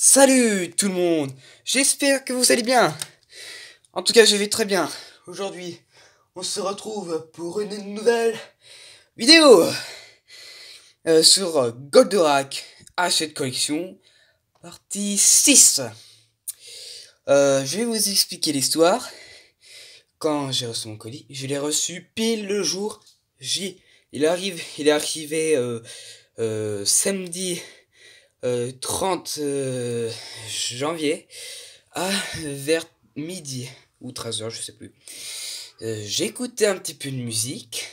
Salut tout le monde, j'espère que vous allez bien. En tout cas, je vais très bien. Aujourd'hui, on se retrouve pour une nouvelle vidéo sur Goldorak Hachette Collection, partie 6. Je vais vous expliquer l'histoire. Quand j'ai reçu mon colis, je l'ai reçu pile le jour J. Il est arrivé samedi 30 janvier à vers midi ou 13h, je sais plus. J'ai écouté un petit peu de musique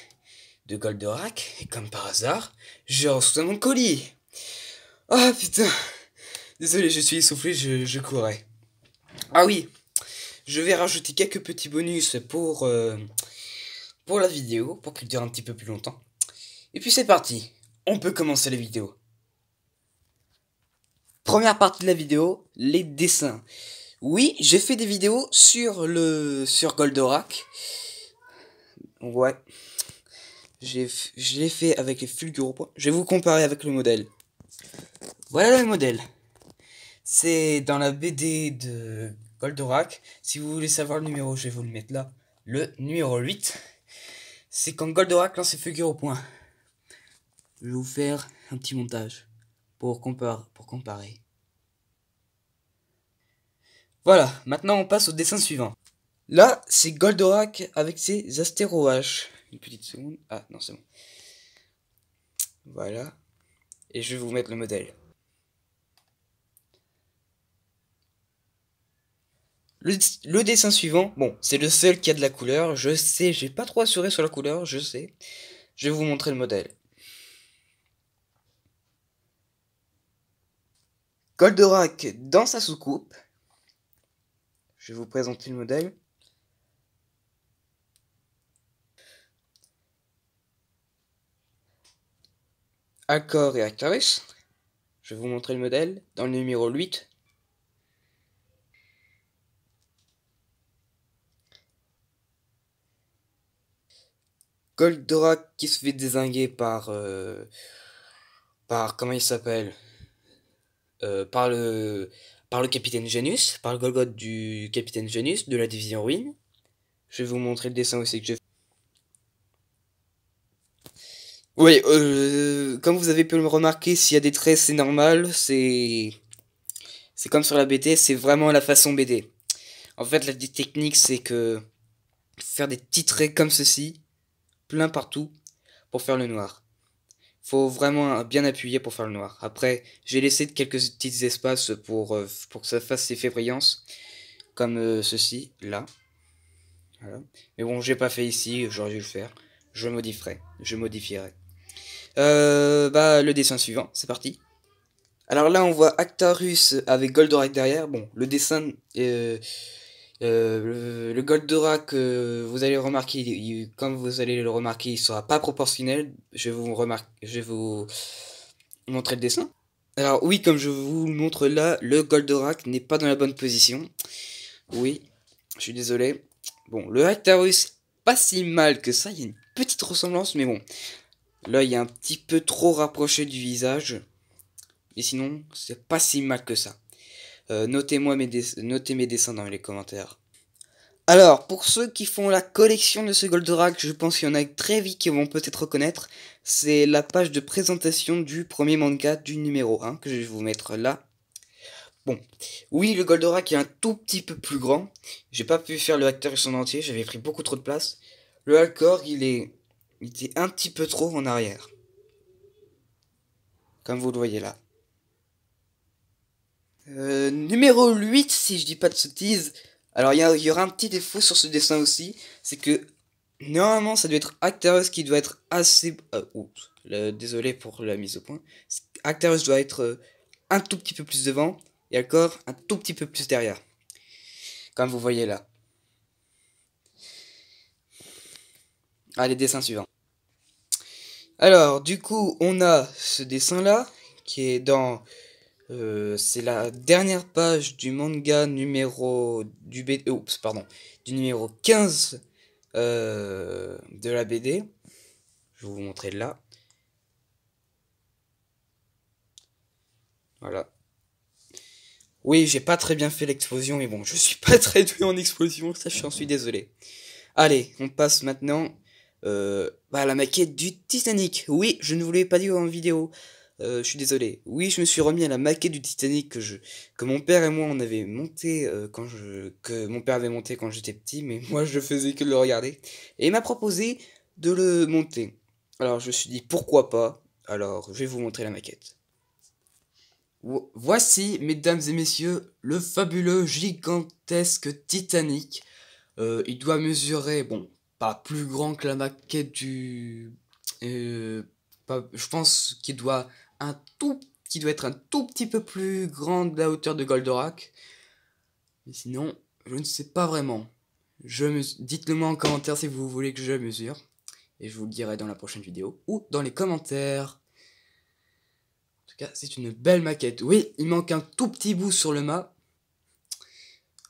de Goldorak et comme par hasard, j'ai reçu mon colis. Ah putain, désolé, je suis essoufflé, je courais. Ah oui, je vais rajouter quelques petits bonus pour la vidéo, pour qu'elle dure un petit peu plus longtemps. Et puis c'est parti, on peut commencer la vidéo. Première partie de la vidéo, les dessins. Oui, j'ai fait des vidéos sur Goldorak. Ouais. Je l'ai fait avec les Fulguropoints. Je vais vous comparer avec le modèle. Voilà le modèle. C'est dans la BD de Goldorak. Si vous voulez savoir le numéro, je vais vous le mettre là. Le numéro 8. C'est quand Goldorak lance ses Fulguropoints. Je vais vous faire un petit montage pour comparer. Voilà, maintenant on passe au dessin suivant. Là, c'est Goldorak avec ses astéroaches. Une petite seconde. Ah, non, c'est bon. Voilà. Et je vais vous mettre le modèle. Le dessin suivant, bon, c'est le seul qui a de la couleur. Je sais, j'ai pas trop assuré sur la couleur, je sais. Je vais vous montrer le modèle. Goldorak dans sa soucoupe. Je vais vous présenter le modèle. Alcor et Actarus. Je vais vous montrer le modèle dans le numéro 8. Goldorak qui se fait dézinguer par comment il s'appelle par le capitaine Janus, par le Golgoth du capitaine Janus de la division Ruine. Je vais vous montrer le dessin aussi que j'ai fait. Oui, comme vous avez pu le remarquer, s'il y a des traits, c'est normal. C'est comme sur la BD, c'est vraiment la façon BD. En fait, la technique, c'est que faire des petits traits comme ceci, plein partout, pour faire le noir. Faut vraiment bien appuyer pour faire le noir. Après, j'ai laissé quelques petits espaces pour que ça fasse effet brillance, comme ceci, là. Voilà. Mais bon, j'ai pas fait ici, j'aurais dû le faire. Je modifierai. Bah, le dessin suivant, c'est parti. Alors là, on voit Actarus avec Goldorak derrière. Bon, le dessin, le Goldorak, vous allez remarquer, comme vous allez le remarquer, il sera pas proportionnel. Je vais vous montrer le dessin. Alors oui, comme je vous le montre là, le Goldorak n'est pas dans la bonne position. Oui, je suis désolé. Bon, le Actarus, pas si mal que ça. Il y a une petite ressemblance, mais bon. Là, il est un petit peu trop rapproché du visage. Et sinon, c'est pas si mal que ça. Notez mes dessins dans les commentaires. Alors, pour ceux qui font la collection de ce Goldorak, je pense qu'il y en a très vite qui vont peut-être reconnaître. C'est la page de présentation du premier manga du numéro 1, que je vais vous mettre là. Bon, oui, le Goldorak est un tout petit peu plus grand. J'ai pas pu faire le Actarus en entier, j'avais pris beaucoup trop de place. Le Alcor, il était un petit peu trop en arrière. Comme vous le voyez là. Numéro 8, si je dis pas de sottises. Alors, il y aura un petit défaut sur ce dessin aussi. C'est que, normalement, ça doit être Actarus qui doit être assez... oups, désolé pour la mise au point. Actarus doit être un tout petit peu plus devant. Et Alcor, un tout petit peu plus derrière. Comme vous voyez là. Allez, dessin suivant. Alors, du coup, on a ce dessin-là, qui est dans... c'est la dernière page du manga numéro... Oups, pardon. Du numéro 15 de la BD. Je vais vous montrer là. Voilà. Oui, j'ai pas très bien fait l'explosion, mais bon, je suis pas très doué en explosion, ça je suis désolé. Allez, on passe maintenant à la maquette du Titanic. Oui, je ne vous l'ai pas dit en vidéo. Je suis désolé. Oui, je me suis remis à la maquette du Titanic que mon père et moi on avait monté que mon père avait monté quand j'étais petit, mais moi je faisais que de le regarder. Et il m'a proposé de le monter. Alors je me suis dit pourquoi pas. Alors je vais vous montrer la maquette. Voici, mesdames et messieurs, le fabuleux gigantesque Titanic. Il doit mesurer, bon, pas plus grand que la maquette du... je pense qu'il doit être un tout petit peu plus grand de la hauteur de Goldorak. Mais sinon, je ne sais pas vraiment. Dites-le moi en commentaire si vous voulez que je mesure. Et je vous le dirai dans la prochaine vidéo ou dans les commentaires. En tout cas, c'est une belle maquette. Oui, il manque un tout petit bout sur le mât.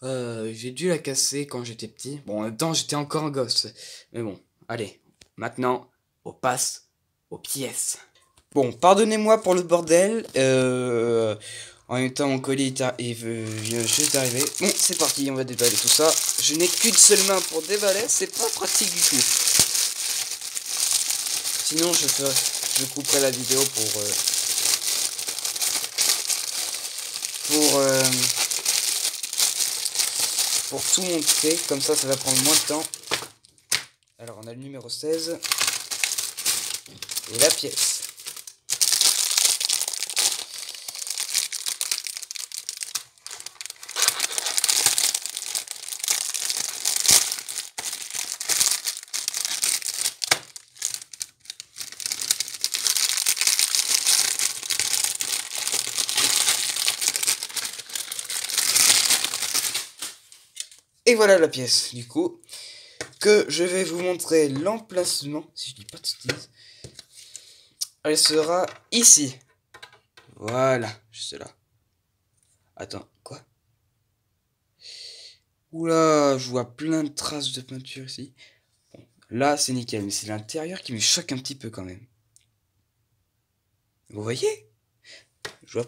J'ai dû la casser quand j'étais petit. Bon, en même temps, j'étais encore un gosse. Mais bon, allez. Maintenant, on passe aux pièces. Bon, pardonnez-moi pour le bordel. En même temps, mon colis vient juste d'arriver. Bon, c'est parti, on va déballer tout ça. Je n'ai qu'une seule main pour déballer, c'est pas pratique du tout. Sinon, je couperai la vidéo pour tout montrer, comme ça va prendre moins de temps. Alors on a le numéro 16 et la pièce. Et voilà la pièce, du coup, que je vais vous montrer l'emplacement, si je dis pas de bêtises. Elle sera ici. Voilà, juste là. Attends, quoi? Oula, je vois plein de traces de peinture ici. Bon, là, c'est nickel, mais c'est l'intérieur qui me choque un petit peu quand même. Vous voyez? Je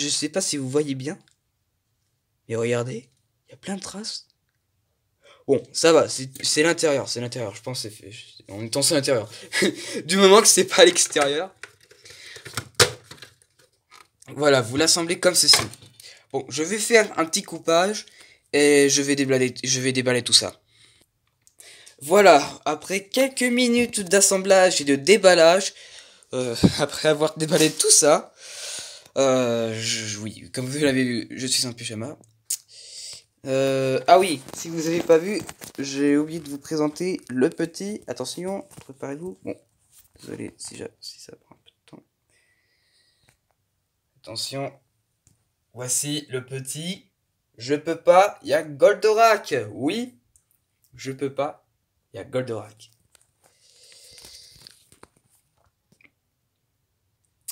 sais pas si vous voyez bien. Mais regardez, il y a plein de traces. Bon, ça va, c'est l'intérieur, je pense que c'est fait. En même temps, c'est l'intérieur. Du moment que c'est pas à l'extérieur. Voilà, vous l'assemblez comme ceci. Bon, je vais faire un petit coupage et je vais déballer tout ça. Voilà, après quelques minutes d'assemblage et de déballage, après avoir déballé tout ça, oui, comme vous l'avez vu, je suis en pyjama. Ah oui, si vous avez pas vu, j'ai oublié de vous présenter le petit. Attention, préparez-vous. Bon, désolé si ça prend un peu de temps. Attention, voici le petit. Je peux pas, il y a Goldorak. Oui, je peux pas, il y a Goldorak.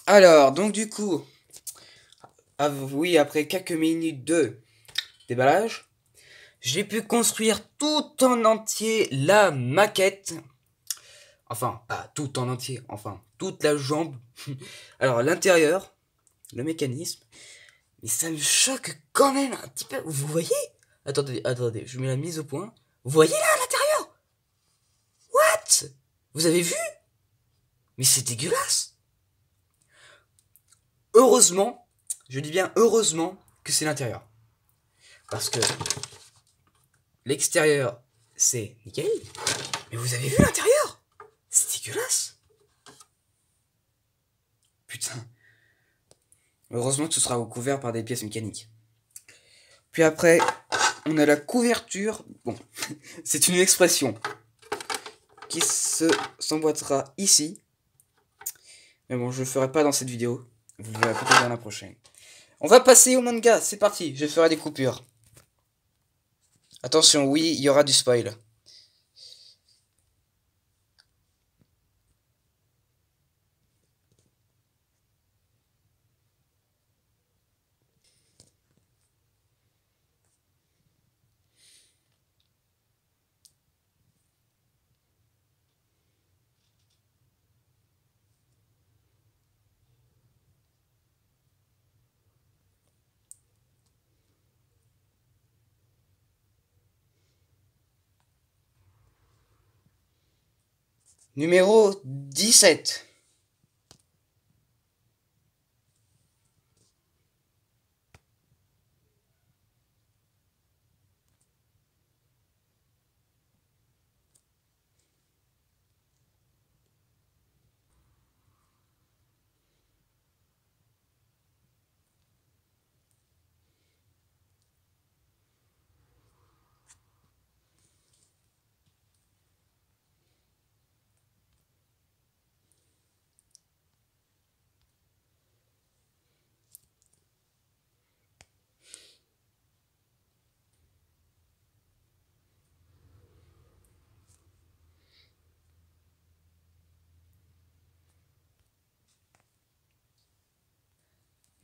Alors, donc du coup, oui, après quelques minutes de déballage, j'ai pu construire tout en entier la maquette. Enfin, pas tout en entier, enfin, toute la jambe. Alors, l'intérieur, le mécanisme, mais ça me choque quand même un petit peu. Vous voyez? Attendez, je mets la mise au point. Vous voyez là à l'intérieur? What? Vous avez vu? Mais c'est dégueulasse. Heureusement, je dis bien heureusement que c'est l'intérieur. Parce que l'extérieur, c'est nickel. Mais vous avez vu l'intérieur? C'est dégueulasse. Putain. Heureusement que ce sera recouvert par des pièces mécaniques. Puis après, on a la couverture. Bon, c'est une expression qui s'emboîtera ici. Mais bon, je le ferai pas dans cette vidéo. Vous le verrez peut-être dans la prochaine. On va passer au manga. C'est parti. Je ferai des coupures. Attention, oui, il y aura du spoil. Numéro 17.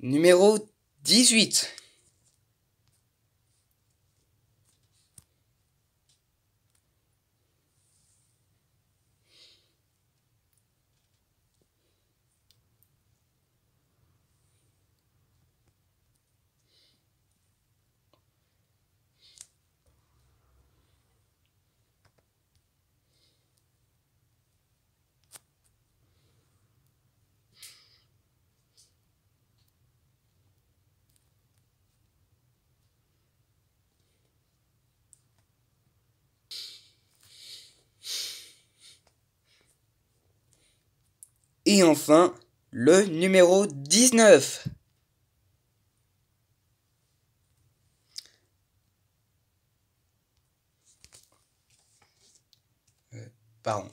Numéro 18. Et enfin, le numéro 19. Pardon.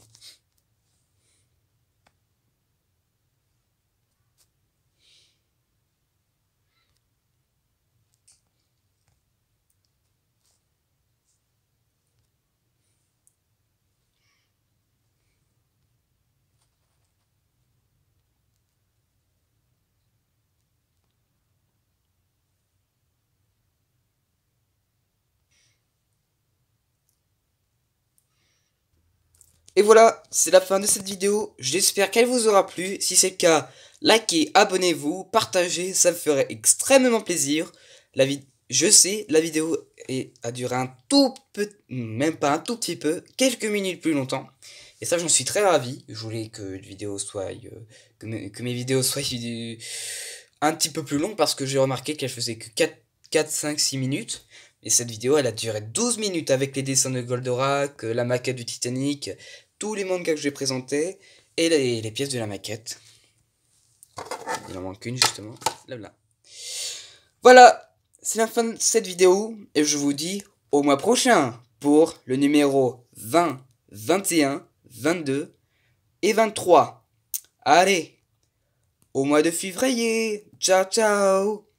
Et voilà, c'est la fin de cette vidéo. J'espère qu'elle vous aura plu. Si c'est le cas, likez, abonnez-vous, partagez, ça me ferait extrêmement plaisir. Je sais, la vidéo a duré un tout peu, même pas un tout petit peu, quelques minutes plus longtemps. Et ça, j'en suis très ravi. Je voulais que mes vidéos soient un petit peu plus longues parce que j'ai remarqué qu'elles faisaient que 4, 5, 6 minutes. Et cette vidéo, elle a duré 12 minutes avec les dessins de Goldorak, la maquette du Titanic, tous les mangas que j'ai présentés et les pièces de la maquette. Il en manque une justement. Blabla. Voilà, c'est la fin de cette vidéo et je vous dis au mois prochain pour le numéro 20, 21, 22 et 23. Allez, au mois de février. Ciao, ciao.